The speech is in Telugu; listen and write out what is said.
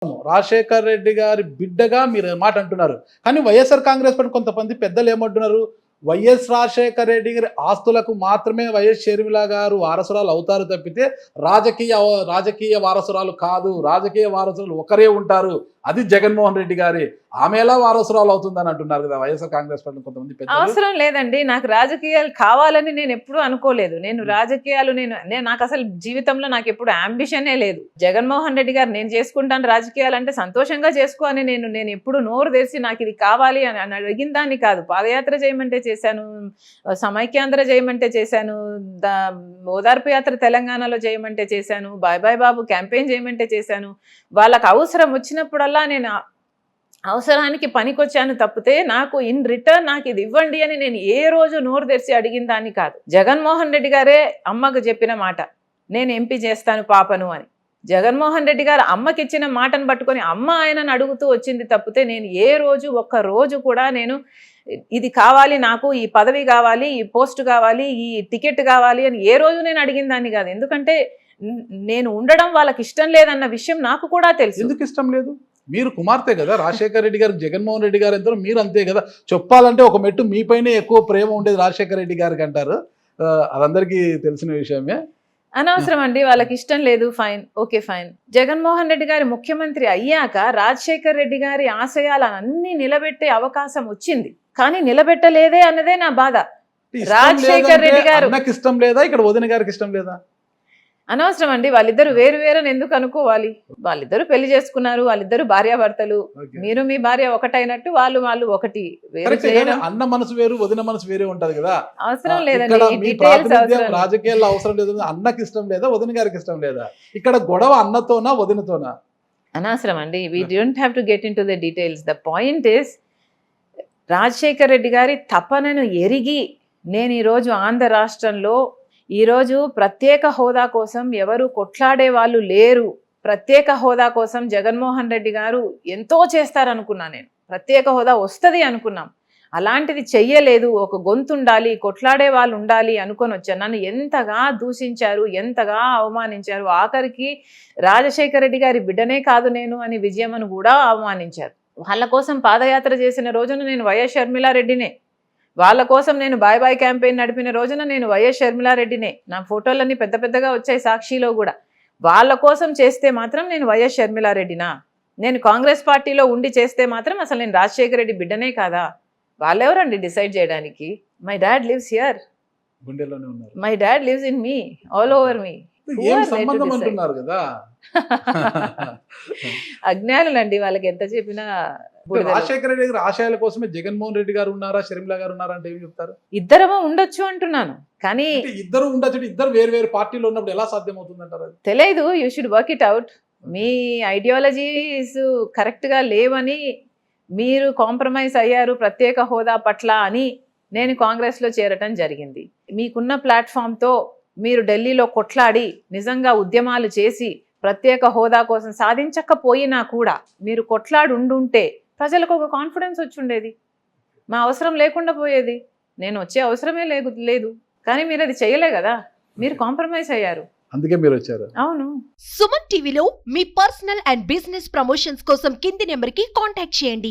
రాజశేఖర్ రెడ్డి గారి బిడ్డగా మీరు మాట అంటున్నారు. కానీ వైఎస్ఆర్ కాంగ్రెస్ పార్టీ కొంతమంది పెద్దలు ఏమంటున్నారు, వైఎస్ రాజశేఖర రెడ్డి గారి ఆస్తులకు మాత్రమే వైఎస్ షర్మిల గారు వారసురాలు అవుతారు తప్పితే రాజకీయ వారసురాలు కాదు. రాజకీయ వారసురాలు ఒకరే ఉంటారు, అది జగన్మోహన్ రెడ్డి గారి. ఆమె ఎలా వారసురాలు అవుతుందని అంటున్నారు కదా వైఎస్ఆర్ కాంగ్రెస్ పార్టీ కొంతమంది పెద్దలు. అవసరం లేదండి, నాకు రాజకీయాలు కావాలని నేను ఎప్పుడు అనుకోలేదు. నేను రాజకీయాలు నాకు అసలు జీవితంలో నాకు ఎప్పుడు అంబిషనే లేదు. జగన్మోహన్ రెడ్డి గారు నేను చేసుకుంటాను రాజకీయాలు అంటే సంతోషంగా చేసుకో అని నేను ఎప్పుడు నోరు తెరిచి నాకు ఇది కావాలి అని అడిగిన దాన్ని కాదు. పాదయాత్ర చేయమంటే చేశాను, సమైక్యాంధ్ర చేయమంటే చేశాను, ఓదార్పు యాత్ర తెలంగాణలో చేయమంటే చేశాను, బాయ్ బాయ్ బాబు క్యాంపెయిన్ చేయమంటే చేశాను. వాళ్ళకు అవసరం వచ్చినప్పుడల్లా నేను అవసరానికి పనికొచ్చాను తప్పితే నాకు ఇన్ రిటర్న్ నాకు ఇది ఇవ్వండి అని నేను ఏ రోజు నోరు తెరిచి అడిగిన దాన్ని కాదు. జగన్మోహన్ రెడ్డి గారే అమ్మకు చెప్పిన మాట, నేను ఎంపీ చేస్తాను పాపను అని. జగన్మోహన్ రెడ్డి గారు అమ్మకి ఇచ్చిన మాటను పట్టుకొని అమ్మ ఆయనను అడుగుతూ వచ్చింది తప్పితే నేను ఏ రోజు ఒక్క రోజు కూడా నేను ఇది కావాలి, నాకు ఈ పదవి కావాలి, ఈ పోస్ట్ కావాలి, ఈ టికెట్ కావాలి అని ఏ రోజు నేను అడిగిన దాన్ని కాదు. ఎందుకంటే నేను ఉండడం వాళ్ళకి ఇష్టం లేదన్న విషయం నాకు కూడా తెలుసు. ఎందుకు ఇష్టం లేదు? మీరు కుమార్తె కదా రాజశేఖర రెడ్డి గారికి, జగన్మోహన్ రెడ్డి గారు ఎంతో మీరు అంతే కదా. చెప్పాలంటే ఒక మెట్టు మీపైనే ఎక్కువ ప్రేమ ఉండేది రాజశేఖర రెడ్డి గారికి అంటారు, అదందరికీ తెలిసిన విషయమే. అనవసరం అండి, వాళ్ళకి ఇష్టం లేదు, fine, okay fine. Jaganmohan Reddy గారి ముఖ్యమంత్రి అయ్యాక రాజశేఖర్ రెడ్డి గారి ఆశయాలన్నీ నిలబెట్టే అవకాశం వచ్చింది, కానీ నిలబెట్టలేదే అన్నదే నా బాధ. రాజశేఖర్ రెడ్డి గారు నాకు ఇష్టం లేదా, ఇక్కడ వదిన గారికి ఇష్టం లేదా? అనవసరం అండి, వాళ్ళిద్దరు వేరు వేరని ఎందుకు అనుకోవాలి? వాళ్ళిద్దరు పెళ్లి చేసుకున్నారు, వాళ్ళిద్దరు భార్యాభర్తలు. మీరు మీ భార్య ఒకటైనట్టు వాళ్ళు ఒకటి. అన్న మనసు వేరు, వదిన మనసు వేరే ఉంటది కదా. అవసరం లేదండి, రాజకీయాల్లో అవసరం లేదు. అన్నకి ఇష్టం లేదా, వదిన గారికి ఇష్టం లేదా? ఇక్కడ గొడవ అన్నతోనా వదినతోనా? అనవసరం అండి, we don't have to get in to the details. The point is Rajasekhar Reddy గారి తపనను ఎరిగి నేను ఈరోజు ఆంధ్ర రాష్ట్రంలో ఈరోజు ప్రత్యేక హోదా కోసం ఎవరు కొట్లాడే వాళ్ళు లేరు. ప్రత్యేక హోదా కోసం జగన్మోహన్ రెడ్డి గారు ఎంతో చేస్తారనుకున్నా, నేను ప్రత్యేక హోదా వస్తుంది అనుకున్నాం. అలాంటిది చెయ్యలేదు. ఒక గొంతు ఉండాలి, కొట్లాడే వాళ్ళు ఉండాలి అనుకొని వచ్చాను. నన్ను ఎంతగా దూషించారు, ఎంతగా అవమానించారు. ఆఖరికి రాజశేఖర రెడ్డి గారి బిడ్డనే కాదు నేను అని విజయమ్మను కూడా అవమానించారు. వాళ్ళ కోసం పాదయాత్ర చేసిన రోజున నేను వైఎస్ షర్మిలారెడ్డినే. వాళ్ళ కోసం నేను బాయ్ బాయ్ క్యాంపెయిన్ నడిపిన రోజున నేను వైఎస్ షర్మిలారెడ్డినే. నా ఫోటోలన్నీ పెద్ద పెద్దగా వచ్చాయి సాక్షిలో కూడా. వాళ్ళ కోసం చేస్తే మాత్రం నేను వైఎస్ షర్మిలారెడ్డినా? నేను కాంగ్రెస్ పార్టీలో ఉండి చేస్తే మాత్రం అసలు నేను రాజశేఖర రెడ్డి బిడ్డనే కాదా? వాళ్ళెవరండి డిసైడ్ చేయడానికి? My dad lives here, my dad lives in me, all over me. అజ్ఞానులండి, వాళ్ళకి ఎంత చెప్పినా. రాజశేఖర రెడ్డి గారి ఆశయాల కోసమే జగన్మోహన్ రెడ్డి గారు ఉన్నారా, షర్మిల గారు ఉన్నారా అంటే ఏమి చెప్తారు? ఇద్దరము ఉండొచ్చు అంటున్నాను, కానీ ఇద్దరు ఉండొచ్చు. ఇద్దరు వేరు వేరు పార్టీలో ఉన్నప్పుడు ఎలా సాధ్యం అవుతుంది అంటారు? తెలియదు, you should work it out. Me ideologies correct గా లేవని మీరు కాంప్రమైజ్ అయ్యారు ప్రత్యేక హోదా పట్ల అని నేను కాంగ్రెస్ లో చేరటం జరిగింది. మీకున్న ప్లాట్ఫామ్తో మీరు ఢిల్లీలో కొట్లాడి నిజంగా ఉద్యమాలు చేసి ప్రత్యేక హోదా కోసం సాధించకపోయినా కూడా మీరు కొట్లాడి ఉండుంటే ప్రజలకు ఒక కాన్ఫిడెన్స్ వచ్చి ఉండేది, మా అవసరం లేకుండా పోయేది. నేను వచ్చే అవసరమే లేదు, కానీ మీరు అది చేయలే కదా, మీరు కాంప్రమైజ్ అయ్యారు, అందుకే మీరు వచ్చారు. అవును. సుమన్ టీవీలో మీ పర్సనల్ అండ్ బిజినెస్ ప్రమోషన్స్ కోసం కింది నెంబర్కి కాంటాక్ట్ చేయండి.